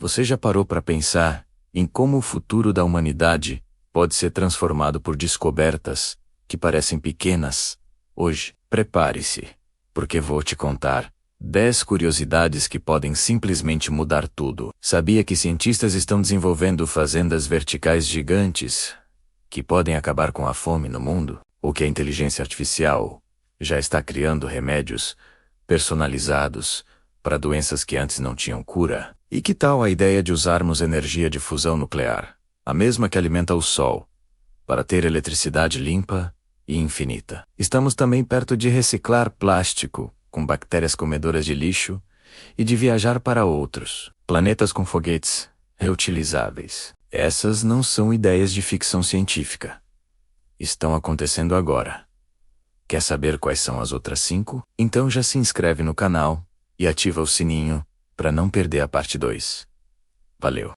Você já parou para pensar em como o futuro da humanidade pode ser transformado por descobertas que parecem pequenas? Hoje, prepare-se, porque vou te contar 10 curiosidades que podem simplesmente mudar tudo. Sabia que cientistas estão desenvolvendo fazendas verticais gigantes que podem acabar com a fome no mundo? Ou que a inteligência artificial já está criando remédios personalizados para doenças que antes não tinham cura? E que tal a ideia de usarmos energia de fusão nuclear, a mesma que alimenta o Sol, para ter eletricidade limpa e infinita? Estamos também perto de reciclar plástico com bactérias comedoras de lixo e de viajar para outros planetas com foguetes reutilizáveis. Essas não são ideias de ficção científica. Estão acontecendo agora. Quer saber quais são as outras 5? Então já se inscreve no canal e ativa o sininho para não perder a parte 2. Valeu!